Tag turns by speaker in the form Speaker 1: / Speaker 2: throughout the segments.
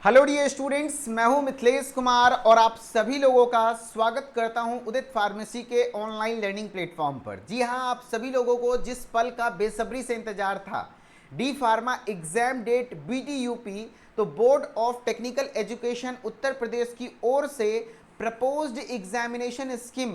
Speaker 1: Hello dear students, मैं हूं मिथिलेश कुमार और आप सभी लोगों का स्वागत करता हूं उदित फार्मेसी के ऑनलाइन लर्निंग प्लेटफॉर्म पर। जी हां, आप सभी लोगों को जिस पल का बेसब्री से इंतजार था, D pharma exam date BTUP, तो board of technical education Uttar Pradesh की ओर से प्रपोज्ड एग्जामिनेशन स्कीम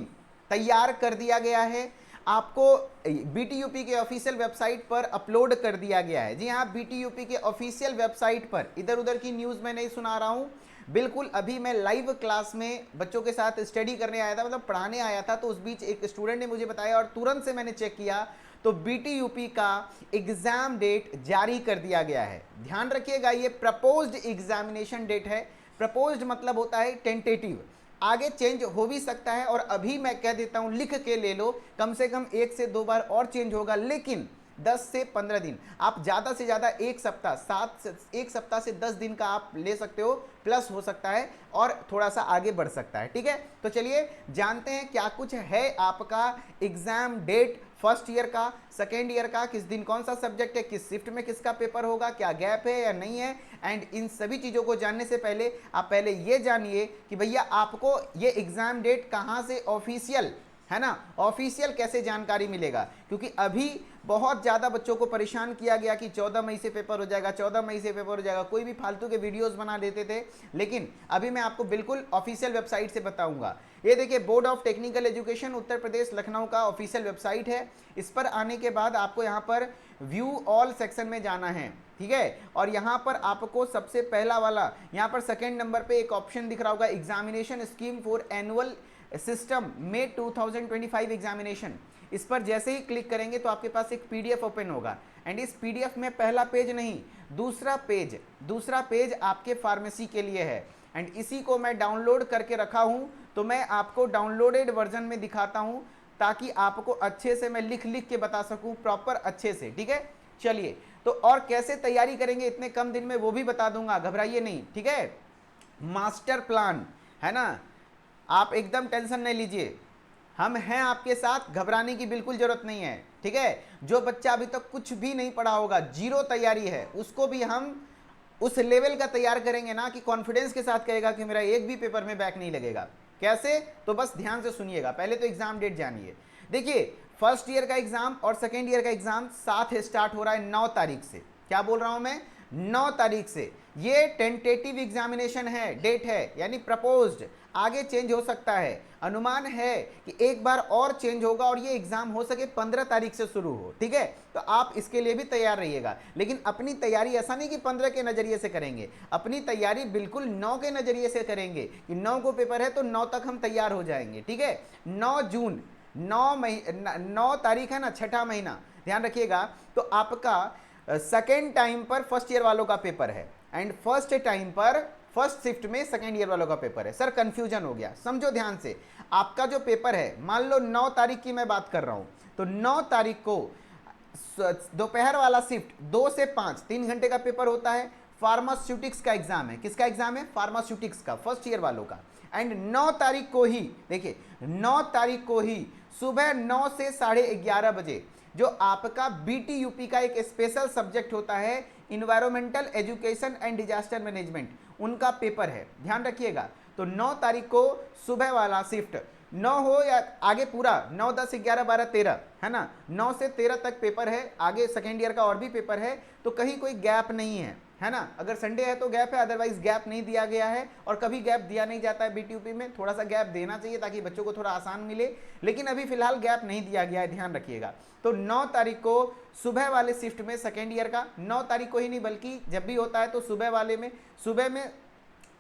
Speaker 1: तैयार कर दिया गया है। आपको बीटीयूपी के ऑफिशियल वेबसाइट पर अपलोड कर दिया गया है। जी हाँ, बीटीयूपी के ऑफिशियल वेबसाइट पर, इधर उधर की न्यूज़ मैं नहीं सुना रहा हूँ, बिल्कुल अभी मैं लाइव क्लास में बच्चों के साथ स्टडी करने आया था, मतलब पढ़ाने आया था, तो उस बीच एक स्टूडेंट ने मुझे बताया और तुरंत से मैंने चेक किया तो बीटीयूपी का एग्जाम डेट जारी कर दिया गया है। ध्यान रखिएगा, ये प्रपोज्ड एग्जामिनेशन डेट है। प्रपोज्ड मतलब होता है टेंटेटिव, आगे चेंज हो भी सकता है, और अभी मैं कह देता हूं, लिख के ले लो, कम से कम 1 से 2 बार और चेंज होगा, लेकिन 10 से 15 दिन, आप ज़्यादा से ज़्यादा एक सप्ताह, 1 सप्ताह से 10 दिन का आप ले सकते हो, प्लस हो सकता है और थोड़ा सा आगे बढ़ सकता है। ठीक है, तो चलिए जानते हैं क्या कुछ है आपका एग्जाम डेट। फर्स्ट ईयर का, सेकेंड ईयर का, किस दिन कौन सा सब्जेक्ट है, किस शिफ्ट में किसका पेपर होगा, क्या गैप है या नहीं है, एंड इन सभी चीज़ों को जानने से पहले आप पहले ये जानिए कि भैया आपको ये एग्जाम डेट कहाँ से ऑफिशियल, है ना, ऑफिशियल कैसे जानकारी मिलेगा। क्योंकि अभी बहुत ज़्यादा बच्चों को परेशान किया गया कि 14 मई से पेपर हो जाएगा, 14 मई से पेपर हो जाएगा, कोई भी फालतू के वीडियोस बना देते थे, लेकिन अभी मैं आपको बिल्कुल ऑफिशियल वेबसाइट से बताऊंगा। ये देखिए, board of technical education Uttar Pradesh Lucknow का ऑफिशियल वेबसाइट है। इस पर आने के बाद आपको यहाँ पर व्यू ऑल सेक्शन में जाना है, ठीक है, और यहाँ पर आपको सबसे पहला वाला, यहाँ पर सेकेंड नंबर पे एक ऑप्शन दिख रहा होगा, examination scheme for annual system में 2025 एग्जामिनेशन। इस पर जैसे ही क्लिक करेंगे तो आपके पास एक पीडीएफ ओपन होगा, एंड इस पीडीएफ में पहला पेज नहीं, दूसरा पेज आपके फार्मेसी के लिए है, एंड इसी को मैं डाउनलोड करके रखा हूं, तो मैं आपको डाउनलोडेड वर्जन में दिखाता हूं, ताकि आपको अच्छे से मैं लिख लिख के बता सकूं, प्रॉपर अच्छे से। ठीक है, चलिए, तो और कैसे तैयारी करेंगे इतने कम दिन में वो भी बता दूंगा, घबराइए नहीं। ठीक है, मास्टर प्लान है ना, आप एकदम टेंशन नहीं लीजिए, हम हैं आपके साथ, घबराने की बिल्कुल जरूरत नहीं है। ठीक है, जो बच्चा अभी तक कुछ भी नहीं पढ़ा होगा, जीरो तैयारी है, उसको भी हम उस लेवल का तैयार करेंगे ना कि कॉन्फिडेंस के साथ कहेगा कि मेरा एक भी पेपर में बैक नहीं लगेगा। कैसे, तो बस ध्यान से सुनिएगा, पहले तो एग्जाम डेट जानिए। देखिए, फर्स्ट ईयर का एग्जाम और सेकेंड ईयर का एग्जाम साथ स्टार्ट हो रहा है 9 तारीख से। क्या बोल रहा हूं मैं, 9 तारीख से। ये टेंटेटिव एग्जामिनेशन है, डेट है, यानी प्रपोज्ड, आगे चेंज हो सकता है। अनुमान है कि एक बार और चेंज होगा और ये एग्जाम हो सके 15 तारीख से शुरू हो। ठीक है, तो आप इसके लिए भी तैयार रहिएगा, लेकिन अपनी तैयारी ऐसा नहीं कि 15 के नजरिए से करेंगे, अपनी तैयारी बिल्कुल 9 के नजरिए से करेंगे कि 9 को पेपर है तो 9 तक हम तैयार हो जाएंगे। ठीक है, 9 जून, 9 तारीख है ना, छठा महीना, ध्यान रखिएगा। तो आपका सेकेंड टाइम पर फर्स्ट ईयर वालों का पेपर है, एंड फर्स्ट टाइम पर फर्स्ट शिफ्ट में सेकेंड ईयर वालों का पेपर है। सर कंफ्यूजन हो गया, समझो ध्यान से, आपका जो पेपर है, मान लो 9 तारीख की मैं बात कर रहा हूं, तो 9 तारीख को दोपहर वाला शिफ्ट 2 से 5, 3 घंटे का पेपर होता है। फार्मास्यूटिक्स का एग्जाम है, किसका एग्जाम है, फार्मास्यूटिक्स का, फर्स्ट ईयर वालों का। एंड 9 तारीख को ही, देखिए 9 तारीख को ही सुबह 9 से 11:30 बजे जो आपका बीटीयूपी का एक स्पेशल सब्जेक्ट होता है, environmental education and disaster management, उनका पेपर है। ध्यान रखिएगा, तो 9 तारीख को सुबह वाला शिफ्ट 9 हो या आगे पूरा 9, 10, 11, 12, 13, है ना, 9 से 13 तक पेपर है, आगे सेकेंड ईयर का और भी पेपर है, तो कहीं कोई गैप नहीं है ना। अगर संडे है तो गैप है, अदरवाइज गैप नहीं दिया गया है, और कभी गैप दिया नहीं जाता है बीटीयूपी में, थोड़ा सा गैप देना चाहिए ताकि बच्चों को थोड़ा आसान मिले, लेकिन अभी फिलहाल गैप नहीं दिया गया है, ध्यान रखिएगा। तो 9 तारीख को सुबह वाले शिफ्ट में सेकेंड ईयर का, 9 तारीख को ही नहीं बल्कि जब भी होता है तो सुबह वाले में, सुबह में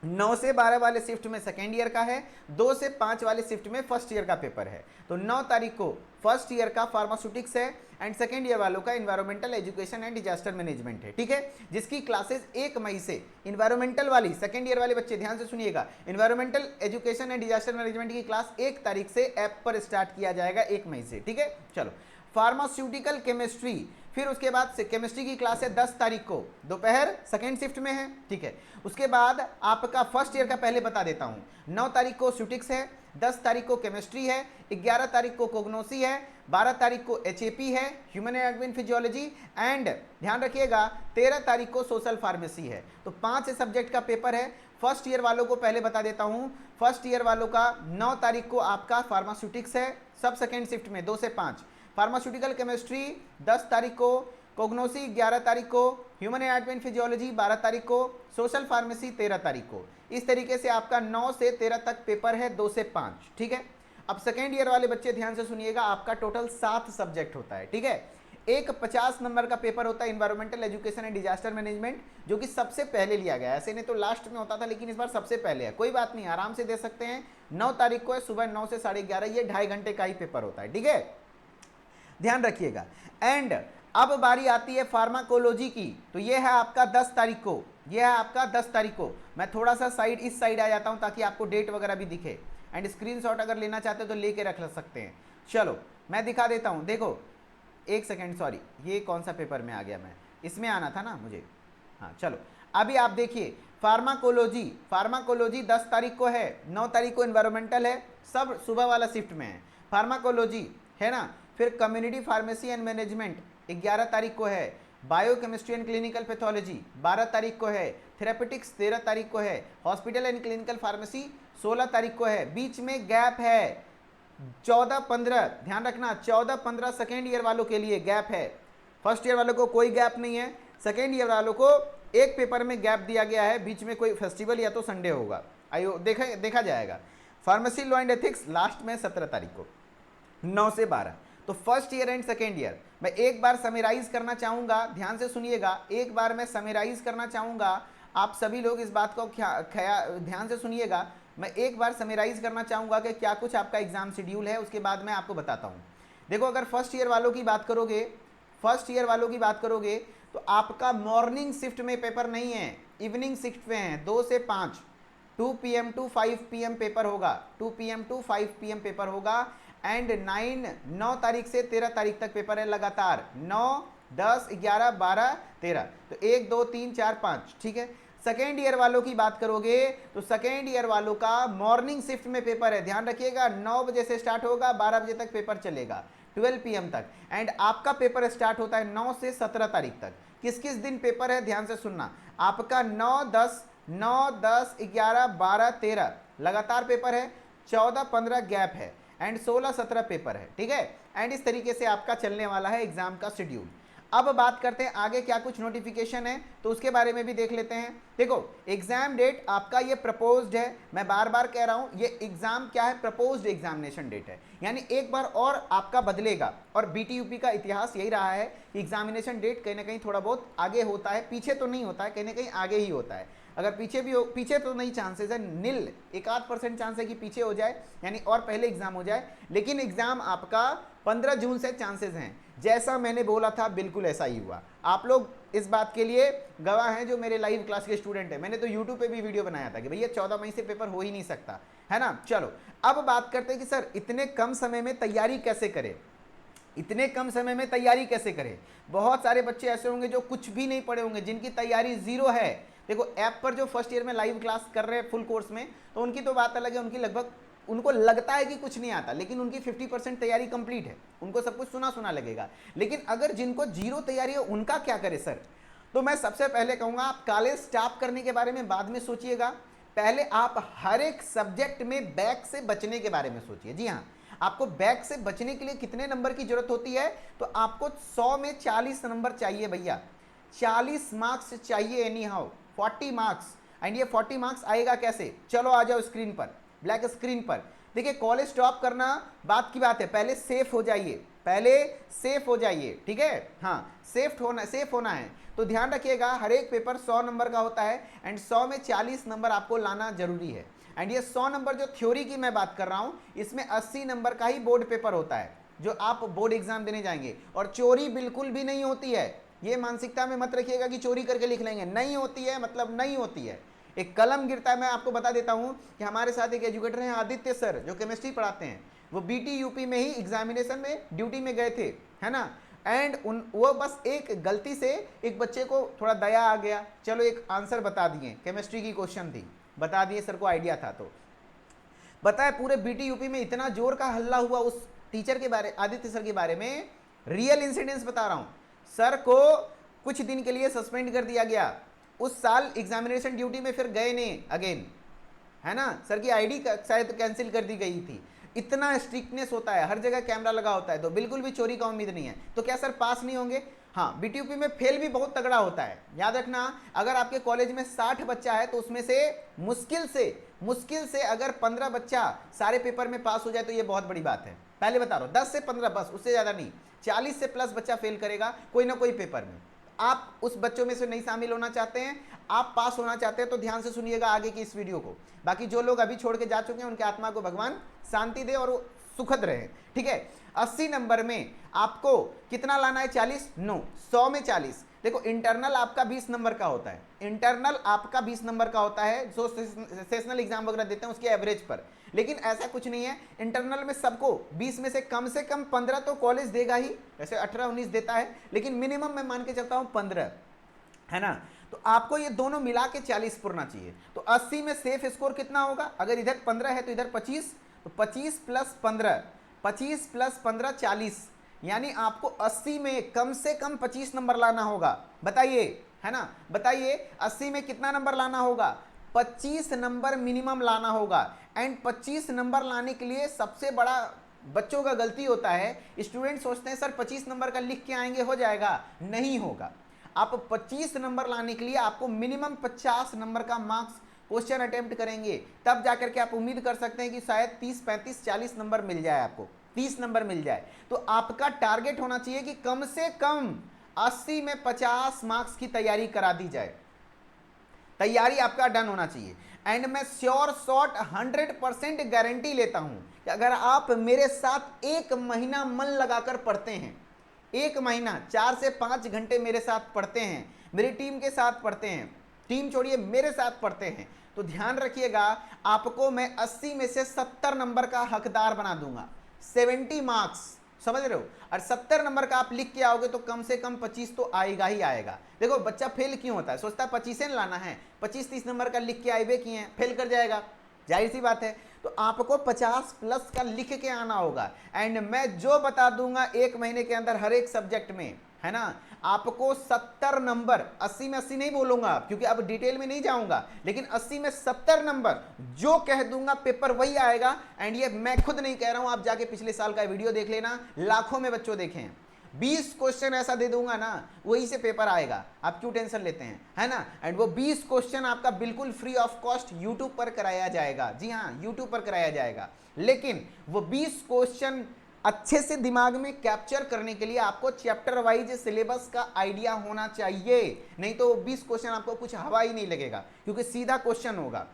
Speaker 1: 9 से 12 वाले शिफ्ट में सेकेंड ईयर का है, 2 से 5 वाले शिफ्ट में फर्स्ट ईयर का पेपर है। तो 9 तारीख को फर्स्ट ईयर का फार्मास्यूटिक्स है, एंड सेकेंड ईयर वालों का environmental education and disaster management है। ठीक है, जिसकी क्लासेस 1 मई से, इन्वायरमेंटल वाली सेकेंड ईयर वाले बच्चे ध्यान से सुनिएगा, environmental education and disaster management की क्लास 1 तारीख से ऐप पर स्टार्ट किया जाएगा, 1 मई से। ठीक है, चलो, फार्मास्यूटिकल केमिस्ट्री फिर उसके बाद से केमिस्ट्री की क्लास है 10 तारीख को दोपहर सेकेंड शिफ्ट में है, ठीक है। उसके बाद आपका फर्स्ट ईयर का पहले बता देता हूँ, 9 तारीख को स्टैटिस्टिक्स है, 10 तारीख को केमिस्ट्री है, 11 तारीख को कोग्नोसी है, 12 तारीख को एचएपी है, human anatomy and physiology, and ध्यान रखिएगा 13 तारीख को सोशल फार्मेसी है। तो 5 सब्जेक्ट का पेपर है। फर्स्ट ईयर वालों को पहले बता देता हूं, फर्स्ट ईयर वालों का 9 तारीख को आपका फार्मास्यूटिक्स है, सब सेकेंड शिफ्ट में 2 से 5, फार्मास्यूटिकल केमिस्ट्री 10 तारीख को, कोग्नोसी 11 तारीख को, ह्यूमन एनाटॉमी एंड फिजियोलॉजी 12 तारीख को, सोशल फार्मेसी 13 तारीख को। इस तरीके से आपका 9 से 13 तक पेपर है, 2 से 5, ठीक है। अब सेकेंड ईयर वाले बच्चे ध्यान से सुनिएगा, आपका टोटल 7 सब्जेक्ट होता है, ठीक है। एक 50 नंबर का पेपर होता है environmental education and disaster management, जो कि सबसे पहले लिया गया है। ऐसे नहीं तो लास्ट में होता था, लेकिन इस बार सबसे पहले है। कोई बात नहीं, आराम से दे सकते हैं। 9 तारीख को है, सुबह 9 से 11:30, ये 2.5 घंटे का ही पेपर होता है, ठीक है, ध्यान रखिएगा। एंड अब बारी आती है फार्माकोलॉजी की, तो ये है आपका 10 तारीख को, ये है आपका 10 तारीख को। मैं थोड़ा सा साइड इस साइड आ जाता हूं ताकि आपको डेट वगैरह भी दिखे, एंड स्क्रीनशॉट अगर लेना चाहते हो तो लेके रख सकते हैं। चलो मैं दिखा देता हूं, देखो एक सेकेंड, सॉरी ये कौन सा पेपर में आ गया, मैं इसमें आना था ना मुझे, हाँ चलो। अभी आप देखिए फार्माकोलॉजी, फार्माकोलॉजी 10 तारीख को है, 9 तारीख को एनवायरमेंटल है, सब सुबह वाला शिफ्ट में है फार्माकोलॉजी, है ना। फिर कम्युनिटी फार्मेसी एंड मैनेजमेंट 11 तारीख को है, बायोकेमिस्ट्री एंड क्लिनिकल पैथोलॉजी 12 तारीख को है, थेरेपेटिक्स 13 तारीख को है, हॉस्पिटल एंड क्लिनिकल फार्मेसी 16 तारीख को है। बीच में गैप है 14-15, ध्यान रखना 14-15 सेकेंड ईयर वालों के लिए गैप है। फर्स्ट ईयर वालों को कोई गैप नहीं है, सेकेंड ईयर वालों को एक पेपर में गैप दिया गया है, बीच में कोई फेस्टिवल या तो संडे होगा, आइयो देखा जाएगा। Pharmacy law and ethics last में 17 तारीख को 9 से 12। तो first year and second year मैं एक बार समराइज करना चाहूँगा, ध्यान से सुनिएगा, एक बार मैं समराइज करना चाहूँगा, आप सभी लोग इस बात को ध्यान से सुनिएगा। मैं एक बार समराइज करना चाहूँगा कि क्या कुछ आपका एग्जाम शेड्यूल है, उसके बाद मैं आपको बताता हूँ। देखो अगर फर्स्ट ईयर वालों की बात करोगे, फर्स्ट ईयर वालों की बात करोगे तो आपका मॉर्निंग शिफ्ट में पेपर नहीं है, इवनिंग शिफ्ट में है, 2 से 5, 2 PM टू 5 PM पेपर होगा, 2 PM टू 5 PM पेपर होगा। एंड 9 तारीख से 13 तारीख तक पेपर है लगातार, 9, 10, 11, 12, 13, तो 1, 2, 3, 4, 5, ठीक है। सेकेंड ईयर वालों की बात करोगे तो सेकेंड ईयर वालों का मॉर्निंग शिफ्ट में पेपर है, ध्यान रखिएगा, 9 बजे से स्टार्ट होगा, 12 बजे तक पेपर चलेगा, 12 PM तक। एंड आपका पेपर स्टार्ट होता है 9 से 17 तारीख तक। किस किस दिन पेपर है ध्यान से सुनना, आपका 9, 10, 11, 12, 13 लगातार पेपर है, 14, 15 गैप है, एंड 16, 17 पेपर है, ठीक है। एंड इस तरीके से आपका चलने वाला है एग्जाम का शेड्यूल। अब बात करते हैं आगे क्या कुछ नोटिफिकेशन है, तो उसके बारे में भी देख लेते हैं। देखो एग्जाम डेट आपका ये प्रपोज्ड है, मैं बार बार कह रहा हूं, ये एग्जाम क्या है, प्रपोज्ड एग्जामिनेशन डेट है, यानी एक बार और आपका बदलेगा। और बीटीयूपी का इतिहास यही रहा है कि एग्जामिनेशन डेट कहीं ना कहीं थोड़ा बहुत आगे होता है, पीछे तो नहीं होता है, कहीं ना कहीं आगे ही होता है। अगर पीछे भी हो, पीछे तो नहीं चांसेस है, निल 1-8% चांस है कि पीछे हो जाए, यानी और पहले एग्जाम हो जाए, लेकिन एग्जाम आपका 15 जून से चांसेस हैं। जैसा मैंने बोला था बिल्कुल ऐसा ही हुआ। आप लोग इस बात के लिए गवाह हैं जो मेरे लाइव क्लास के स्टूडेंट हैं। मैंने तो यूट्यूब पे भी वीडियो बनाया था कि भैया 14 मई से पेपर हो ही नहीं सकता, है ना। चलो अब बात करते हैं कि सर इतने कम समय में तैयारी कैसे करें, इतने कम समय में तैयारी कैसे करें। बहुत सारे बच्चे ऐसे होंगे जो कुछ भी नहीं पढ़े होंगे, जिनकी तैयारी जीरो है। देखो ऐप पर जो फर्स्ट ईयर में लाइव क्लास कर रहे हैं फुल कोर्स में, तो उनकी तो बात अलग है, उनकी लगभग उनको लगता है कि कुछ नहीं आता, लेकिन उनकी 50% तैयारी कंप्लीट है, उनको सब कुछ सुना सुना लगेगा। लेकिन अगर जिनको जीरो तैयारी है उनका क्या करे सर, तो मैं सबसे पहले कहूँगा आप कॉलेज स्टार्ट करने के बारे में बाद में सोचिएगा, पहले आप हर एक सब्जेक्ट में बैक से बचने के बारे में सोचिए। जी हाँ, आपको बैक से बचने के लिए कितने नंबर की जरूरत होती है, तो आपको 100 में 40 नंबर चाहिए भैया, 40 मार्क्स चाहिए एनी हाउ, 40 मार्क्स। एंड ये 40 मार्क्स आएगा कैसे, चलो आ जाओ स्क्रीन पर, ब्लैक स्क्रीन पर। देखिए कॉलेज टॉप करना बात की बात है, पहले सेफ हो जाइए, पहले सेफ हो जाइए, ठीक है। हाँ सेफ होना है, तो ध्यान रखिएगा हर एक पेपर 100 नंबर का होता है, एंड 100 में 40 नंबर आपको लाना जरूरी है। एंड ये 100 नंबर जो थ्योरी की मैं बात कर रहा हूँ, इसमें 80 नंबर का ही बोर्ड पेपर होता है जो आप बोर्ड एग्जाम देने जाएंगे। और चोरी बिल्कुल भी नहीं होती है, ये मानसिकता में मत रखिएगा कि चोरी करके लिख लेंगे, नहीं होती है, मतलब नहीं होती है। एक कलम गिरता है, मैं आपको बता देता हूं कि हमारे साथ एक एजुकेटर हैं आदित्य सर, जो केमिस्ट्री पढ़ाते हैं, वो बीटी यूपी में ही एग्जामिनेशन में ड्यूटी में गए थे, है ना। एंड उन वो बस एक गलती से एक बच्चे को थोड़ा दया आ गया, चलो एक आंसर बता दिए, केमिस्ट्री की क्वेश्चन थी, बता दिए, सर को आइडिया था। तो बताए पूरे बीटी यूपी में इतना जोर का हल्ला हुआ उस टीचर के बारे, आदित्य सर के बारे में, रियल इंसिडेंस बता रहा हूं। सर को कुछ दिन के लिए सस्पेंड कर दिया गया, उस साल एग्जामिनेशन ड्यूटी में फिर गए नहीं अगेन, है ना। सर की आईडी शायद कैंसिल कर दी गई थी। इतना स्ट्रिक्टनेस होता है, हर जगह कैमरा लगा होता है, तो बिल्कुल भी चोरी का उम्मीद नहीं है। तो क्या सर पास नहीं होंगे? हाँ, बीटीयूपी में फेल भी बहुत तगड़ा होता है, याद रखना। अगर आपके कॉलेज में 60 बच्चा है तो उसमें से मुश्किल से अगर 15 बच्चा सारे पेपर में पास हो जाए तो ये बहुत बड़ी बात है। पहले बता रहा हूं, 10 से 15 बस, उससे ज्यादा नहीं। 40 से प्लस बच्चा फेल करेगा कोई ना कोई पेपर में। आप उस बच्चों में से नहीं शामिल होना चाहते हैं, आप पास होना चाहते हैं, तो ध्यान से सुनिएगा आगे की इस वीडियो को। बाकी जो लोग अभी छोड़ के जा चुके हैं उनके आत्मा को भगवान शांति दे और वो सुखद रहे, ठीक है। 80 नंबर में आपको कितना लाना है? 40? नो, 100 में 40। देखो इंटरनल आपका 20 नंबर का होता है, इंटरनल आपका 20 नंबर का होता है जो सेशनल एग्जाम वगैरह देते हैं उसके एवरेज पर। लेकिन ऐसा कुछ नहीं है, इंटरनल में सबको 20 में से कम 15 तो कॉलेज देगा ही, वैसे 18-19 देता है, लेकिन मिनिमम मैं मान के चलता हूं 15, है ना। तो आपको ये दोनों मिला के 40 पुरना चाहिए। तो 80 में सेफ स्कोर कितना होगा? अगर इधर 15 है तो इधर 25, तो 25 प्लस 15 40, यानी आपको 80 में कम से कम 25 नंबर लाना होगा। बताइए, है ना, बताइए 80 में कितना नंबर लाना होगा? 25 नंबर मिनिमम लाना होगा। एंड 25 नंबर लाने के लिए सबसे बड़ा बच्चों का गलती होता है, स्टूडेंट सोचते हैं सर 25 नंबर का लिख के आएंगे हो जाएगा, नहीं होगा। आप 25 नंबर लाने के लिए आपको मिनिमम 50 नंबर का मार्क्स क्वेश्चन अटेम्प्ट करेंगे, तब जाकर के आप उम्मीद कर सकते हैं कि शायद 30, 35, 40 नंबर मिल जाए, आपको 30 नंबर मिल जाए। तो आपका टारगेट होना चाहिए कि कम से कम 80 में 50 मार्क्स की तैयारी करा दी जाए, तैयारी आपका डन होना चाहिए। एंड मैं श्योर शॉट 100% गारंटी लेता हूं कि अगर आप मेरे साथ एक महीना मन लगाकर पढ़ते हैं, एक महीना 4 से 5 घंटे मेरे साथ पढ़ते हैं, मेरी टीम के साथ पढ़ते हैं, टीम छोड़िए मेरे साथ पढ़ते हैं, तो ध्यान रखिएगा आपको मैं 80 में से 70 नंबर का हकदार बना दूंगा, 70 मार्क्स, समझ रहे हो। और 70 नंबर का आप लिख के आओगे तो कम से कम 25 तो आएगा ही आएगा। देखो बच्चा फेल क्यों होता है? सोचता है 25 लाना है, 25-30 नंबर का लिख के आए हुए किए हैं, फेल कर जाएगा, जाहिर सी बात है। तो आपको 50 प्लस का लिख के आना होगा। एंड मैं जो बता दूंगा एक महीने के अंदर हर एक सब्जेक्ट में, है ना, आपको 70 नंबर, 80 में 80 नहीं बोलूंगा क्योंकि अब डिटेल में नहीं जाऊंगा, लेकिन 80 में 70 नंबर जो कह दूंगा पेपर वही आएगा। एंड ये मैं खुद नहीं कह रहा हूं, आप जाके पिछले साल का वीडियो देख लेना, लाखों में बच्चों देखे हैं। 20 क्वेश्चन ऐसा दे दूंगा ना, वही से पेपर आएगा, आप क्यों टेंशन लेते हैं, है ना। एंड वो 20 क्वेश्चन आपका बिल्कुल फ्री ऑफ कॉस्ट यूट्यूब पर कराया जाएगा, जी हाँ यूट्यूब पर कराया जाएगा। लेकिन वो 20 क्वेश्चन अच्छे से दिमाग में कैप्चर करने के लिए आपको चैप्टर वाइज सिलेबस का आइडिया होना चाहिए, नहीं तो 20 क्वेश्चन आपको कुछ हवा ही नहीं लगेगा क्योंकि सीधा क्वेश्चन होगा।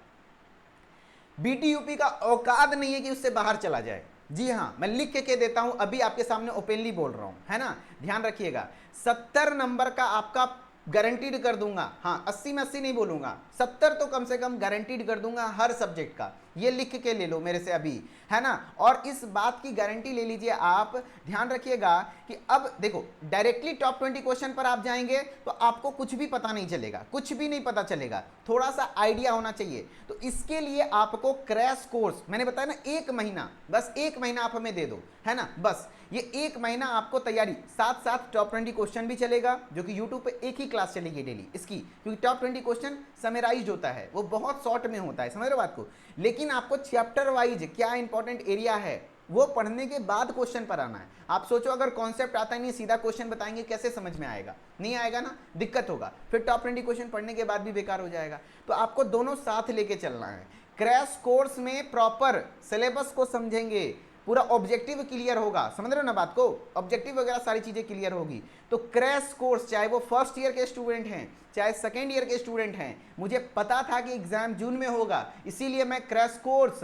Speaker 1: बीटीयूपी का औकात नहीं है कि उससे बाहर चला जाए, जी हाँ मैं लिख के देता हूं, अभी आपके सामने ओपनली बोल रहा हूं, है ना। ध्यान रखिएगा 70 नंबर का आपका गारंटीड कर दूंगा, हाँ 80 में 80 नहीं बोलूंगा, 70 तो कम से कम गारंटीड कर दूंगा हर सब्जेक्ट का। ये लिख के ले लो मेरे से अभी, है ना। और इस बात की गारंटी ले लीजिए आप, ध्यान रखिएगा कि अब देखो डायरेक्टली टॉप 20 क्वेश्चन पर आप जाएंगे तो आपको कुछ भी पता नहीं चलेगा, कुछ भी नहीं पता चलेगा, थोड़ा सा आइडिया होना चाहिए। तो इसके लिए आपको क्रैश कोर्स, मैंने बताया ना, एक महीना, बस एक महीना आप हमें दे दो, है ना, बस ये एक महीना आपको तैयारी, साथ साथ टॉप 20 क्वेश्चन भी चलेगा जो कि यूट्यूब पे एक ही क्लास चलेगी डेली इसकी, क्योंकि टॉप 20 क्वेश्चन समराइज होता है, वो बहुत शॉर्ट में होता है, समझ रहे हो बात को। लेकिन आपको चैप्टर वाइज क्या इंपॉर्टेंट एरिया है वो पढ़ने के बाद क्वेश्चन पर आना है। आप सोचो अगर कॉन्सेप्ट आता नहीं, सीधा क्वेश्चन बताएंगे, कैसे समझ में आएगा? नहीं आएगा ना, दिक्कत होगा, फिर टॉप 20 क्वेश्चन पढ़ने के बाद भी बेकार हो जाएगा। तो आपको दोनों साथ लेके चलना है। क्रैश कोर्स में प्रॉपर सिलेबस को समझेंगे, पूरा ऑब्जेक्टिव क्लियर होगा, समझ रहे हो ना बात को, ऑब्जेक्टिव वगैरह सारी चीजें क्लियर होगी। तो क्रैश कोर्स, चाहे वो फर्स्ट ईयर के स्टूडेंट हैं चाहे सेकेंड ईयर के स्टूडेंट हैं, मुझे पता था कि एग्जाम जून में होगा, इसीलिए मैं क्रैश कोर्स,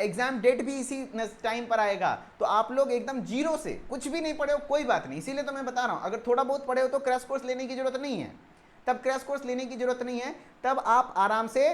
Speaker 1: एग्जाम डेट भी इसी टाइम पर आएगा, तो आप लोग एकदम जीरो से, कुछ भी नहीं पढ़े हो कोई बात नहीं, इसीलिए तो मैं बता रहा हूं, अगर थोड़ा बहुत पढ़े हो तो क्रैश कोर्स लेने की जरूरत नहीं है, तब क्रैश कोर्स लेने की जरूरत नहीं है, तब आप आराम से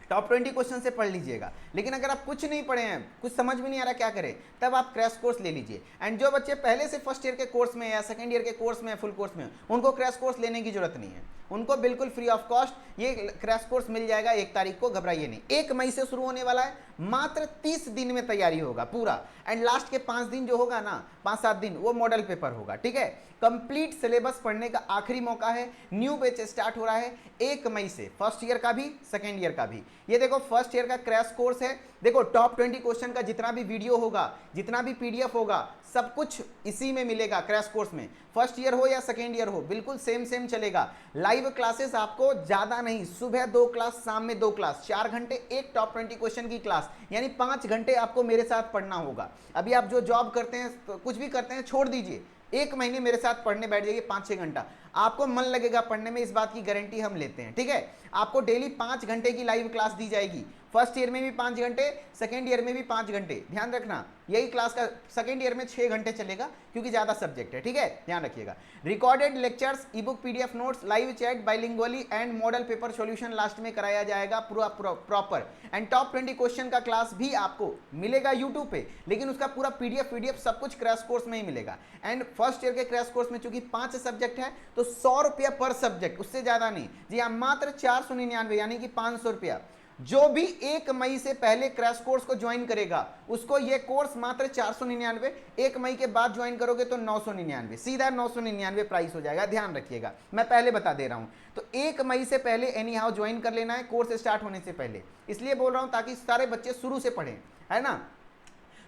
Speaker 1: टॉप 20 क्वेश्चन से पढ़ लीजिएगा। लेकिन अगर आप कुछ नहीं पढ़े हैं, कुछ समझ में नहीं आ रहा क्या करें, तब आप क्रैश कोर्स ले लीजिए। एंड जो बच्चे पहले से फर्स्ट ईयर के कोर्स में या सेकंड ईयर के कोर्स में फुल कोर्स में, उनको क्रैश कोर्स लेने की जरूरत नहीं है, उनको बिल्कुल फ्री ऑफ कॉस्ट ये क्रैश कोर्स मिल जाएगा 1 तारीख को, घबराइए नहीं। 1 मई से शुरू होने वाला है, मात्र 30 दिन में तैयारी होगा पूरा। एंड लास्ट के 5 दिन जो होगा ना, 5-7 दिन, वो मॉडल पेपर होगा, ठीक है। कंप्लीट सिलेबस पढ़ने का आखिरी मौका है। न्यू बैच स्टार्ट हो रहा है 1 मई से, फर्स्ट ईयर का भी सेकेंड ईयर का भी। ये देखो फर्स्ट ईयर का क्रैश कोर्स है। देखो टॉप 20 क्वेश्चन का जितना भी वीडियो होगा, जितना भी पीडीएफ होगा, सब कुछ इसी में मिलेगा क्रैश कोर्स में। फर्स्ट ईयर हो या सेकेंड ईयर हो, बिल्कुल सेम चलेगा। लाइव क्लासेस आपको ज्यादा नहीं, सुबह 2 क्लास, शाम में 2 क्लास, 4 घंटे एक टॉप 20 क्वेश्चन की क्लास, यानी 5 घंटे आपको मेरे साथ पढ़ना होगा। अभी आप जो जॉब करते हैं, तो कुछ भी करते हैं, छोड़ दीजिए, 1 महीने मेरे साथ पढ़ने बैठ जाइए 5-6 घंटा, आपको मन लगेगा पढ़ने में, इस बात की गारंटी हम लेते हैं, ठीक है। आपको डेली 5 घंटे की लाइव क्लास दी जाएगी। फर्स्ट ईयर में भी 5 घंटे, सेकेंड ईयर में भी 5 घंटे, ध्यान रखना। यही क्लास का सेकेंड ईयर में 6 घंटे चलेगा, क्योंकि ज्यादा सब्जेक्ट है, ठीक है, ध्यान रखिएगा। Recorded lectures, e book, PDF notes, live chat, bilingually and model paper solution last में कराया जाएगा पूरा प्रॉपर। एंड टॉप 20 क्वेश्चन का क्लास भी आपको मिलेगा यूट्यूब पे, लेकिन उसका पूरा पीडीएफ सब कुछ क्रैश कोर्स में ही मिलेगा। एंड फर्स्ट ईयर के क्रैश कोर्स में चूंकि 5 सब्जेक्ट है, तो 100 रुपया पर सब्जेक्ट, उससे ज्यादा नहीं जी हाँ, मात्र 499, यानी कि 500 रुपया। जो भी 1 मई से पहले क्रैश कोर्स को ज्वाइन करेगा, उसको ये कोर्स मात्र 499, 1 मई के बाद ज्वाइन करोगे तो 999, सीधा 999 प्राइस हो जाएगा, ध्यान रखिएगा, मैं पहले बता दे रहा हूं। तो 1 मई से पहले एनी हाउ ज्वाइन कर लेना है, कोर्स स्टार्ट होने से पहले, इसलिए बोल रहा हूं ताकि सारे बच्चे शुरू से पढ़ें, है ना।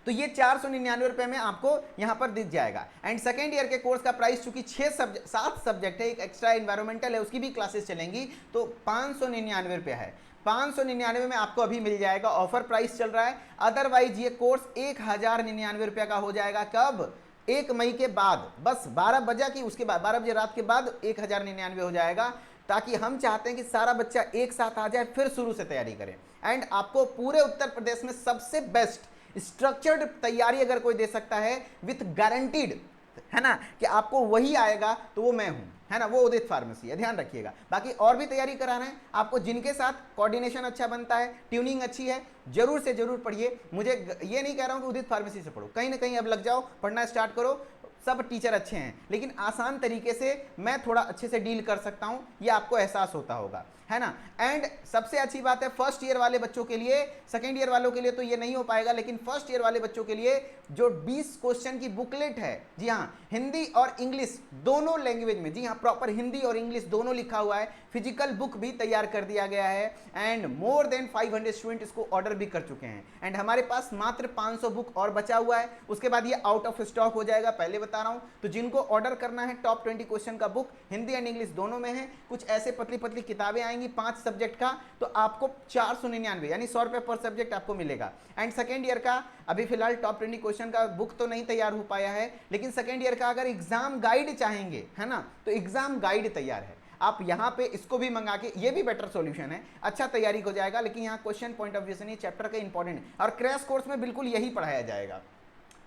Speaker 1: तो ये 499 रुपए में आपको यहां पर दिख जाएगा। एंड सेकेंड ईयर के कोर्स का प्राइस चूंकि 7 सब्जेक्ट है, एक एक्स्ट्रा एनवायरमेंटल है, उसकी भी क्लासेस चलेंगी, तो 599 रुपया है। 599 में आपको अभी मिल जाएगा, ऑफर प्राइस चल रहा है। अदरवाइज ये कोर्स 1099 रुपया का हो जाएगा, कब? 1 मई के बाद, बस 12 बजे की, उसके बाद 12 बजे रात के बाद 1099 हो जाएगा, ताकि हम चाहते हैं कि सारा बच्चा एक साथ आ जाए, फिर शुरू से तैयारी करें। एंड आपको पूरे उत्तर प्रदेश में सबसे बेस्ट स्ट्रक्चर्ड तैयारी अगर कोई दे सकता है विथ गारंटीड, है ना, कि आपको वही आएगा, तो वो मैं हूं, है ना, वो उदित फार्मेसी है, ध्यान रखिएगा। बाकी और भी तैयारी करा रहे हैं आपको, जिनके साथ कोऑर्डिनेशन अच्छा बनता है, ट्यूनिंग अच्छी है, जरूर से जरूर पढ़िए। मुझे ये नहीं कह रहा हूं कि उदित फार्मेसी से पढ़ो, कहीं ना कहीं अब लग जाओ, पढ़ना स्टार्ट करो। सब टीचर अच्छे हैं, लेकिन आसान तरीके से मैं थोड़ा अच्छे से डील कर सकता हूं, ये आपको एहसास होता होगा, है ना। एंड सबसे अच्छी बात है, फर्स्ट ईयर वाले बच्चों के लिए, सेकेंड ईयर वालों के लिए तो ये नहीं हो पाएगा, लेकिन फर्स्ट ईयर वाले बच्चों के लिए जो 20 क्वेश्चन की बुकलेट है, जी हाँ, हिंदी और इंग्लिश दोनों लैंग्वेज में, जी हाँ, प्रॉपर हिंदी और इंग्लिश दोनों लिखा हुआ है, फिजिकल बुक भी तैयार कर दिया गया है। एंड मोर देन 500 स्टूडेंट इसको ऑर्डर भी कर चुके हैं। एंड हमारे पास मात्र 500 बुक और बचा हुआ है, उसके बाद ये आउट ऑफ स्टॉक हो जाएगा, पहले बता रहा हूं। तो जिनको ऑर्डर करना है, टॉप 20 क्वेश्चन का बुक हिंदी एंड इंग्लिश दोनों में है, कुछ ऐसे पतली पतली किताबें आएंगी 5 सब्जेक्ट का, तो आपको 499 यानी 100 रुपये पर सब्जेक्ट आपको मिलेगा। एंड सेकेंड ईयर का अभी फिलहाल टॉप 20 क्वेश्चन का बुक तो नहीं तैयार हो पाया है, लेकिन सेकेंड ईयर का अगर एग्जाम गाइड चाहेंगे, है ना, तो एग्जाम गाइड तैयार है, आप यहां पे इसको भी मंगा के, ये भी बेटर सॉल्यूशन है, अच्छा तैयारी हो जाएगा। लेकिन यहाँ क्वेश्चन पॉइंट ऑफ व्यू से नहीं, चैप्टर का इंपॉर्टेंट, और क्रैश कोर्स में बिल्कुल यही पढ़ाया जाएगा,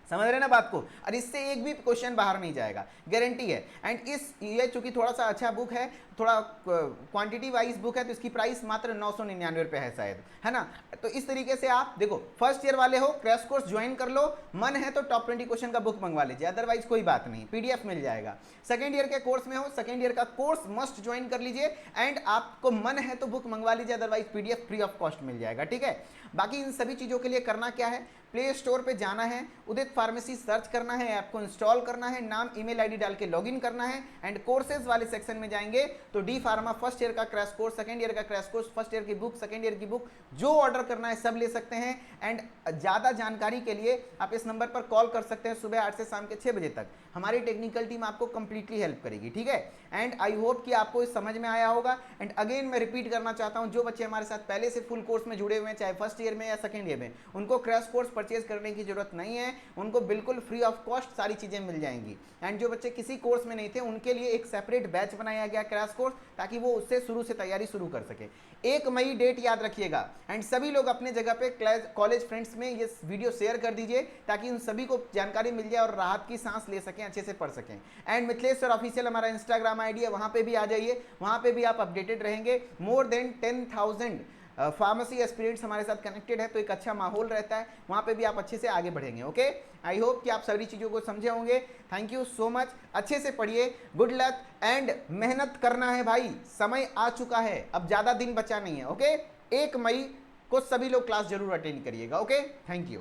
Speaker 1: समझ रहे ना बात को, और इससे एक भी क्वेश्चन बाहर नहीं जाएगा, गारंटी है। एंड इस ये चूंकि थोड़ा सा अच्छा बुक है, थोड़ा क्वांटिटी वाइज बुक है, तो इसकी प्राइस मात्र 999 रुपये है शायद, है ना। तो इस तरीके से आप देखो, फर्स्ट ईयर वाले हो, क्रैश कोर्स ज्वाइन कर लो, मन है तो टॉप 20 क्वेश्चन का बुक मंगवा लीजिए, अदरवाइज कोई बात नहीं, पीडीएफ मिल जाएगा। सेकेंड ईयर के कोर्स में हो, सेकेंड ईयर का कोर्स मस्ट ज्वाइन कर लीजिए, एंड आपको मन है तो बुक मंगवा लीजिए, otherwise PDF free of cost मिल जाएगा, ठीक है। बाकी इन सभी चीज़ों के लिए करना क्या है, प्ले स्टोर पे जाना है, उदित फार्मेसी सर्च करना है, ऐप को इंस्टॉल करना है, नाम ईमेल आईडी डाल के लॉगिन करना है, एंड कोर्सेज वाले सेक्शन में जाएंगे तो डी फार्मा फर्स्ट ईयर का क्रैश कोर्स, सेकंड ईयर का क्रैश कोर्स, फर्स्ट ईयर की बुक, सेकंड ईयर की बुक, जो ऑर्डर करना है सब ले सकते हैं। एंड ज़्यादा जानकारी के लिए आप इस नंबर पर कॉल कर सकते हैं, सुबह 8 से शाम के 6 बजे तक हमारी टेक्निकल टीम आपको कंप्लीटली हेल्प करेगी, ठीक है। एंड आई होप कि आपको इस समझ में आया होगा। एंड अगेन मैं रिपीट करना चाहता हूँ, जो बच्चे हमारे साथ पहले से फुल कोर्स में जुड़े हुए हैं, चाहे फर्स्ट ईयर में या सेकंड ईयर में, उनको क्रैश कोर्स परचेज करने की जरूरत नहीं है, उनको बिल्कुल फ्री ऑफ कॉस्ट सारी चीजें मिल जाएंगी। एंड जो बच्चे किसी कोर्स में नहीं थे, उनके लिए एक सेपरेट बैच बनाया गया क्रैश कोर्स, ताकि वो उससे शुरू से तैयारी शुरू कर सके। 1 मई डेट याद रखिएगा। एंड सभी लोग अपने जगह पे कॉलेज फ्रेंड्स में ये वीडियो शेयर कर दीजिए, ताकि उन सभी को जानकारी मिल जाए और राहत की सांस ले सकें, अच्छे से पढ़ सकें। एंड मिथिलेश सर ऑफिशियल हमारा इंस्टाग्राम आईडी है, वहां पे भी आ जाइए, वहां पे भी आप अपडेटेड रहेंगे। मोर देन 10,000 फार्मेसी एस्पिरेंट्स हमारे साथ कनेक्टेड है, तो एक अच्छा माहौल रहता है, वहाँ पे भी आप अच्छे से आगे बढ़ेंगे। ओके, आई होप कि आप सभी चीज़ों को समझे होंगे। थैंक यू सो मच, अच्छे से पढ़िए, गुड लक एंड मेहनत करना है भाई, समय आ चुका है, अब ज़्यादा दिन बचा नहीं है। ओके, 1 मई को सभी लोग क्लास जरूर अटेंड करिएगा। Okay, thank you.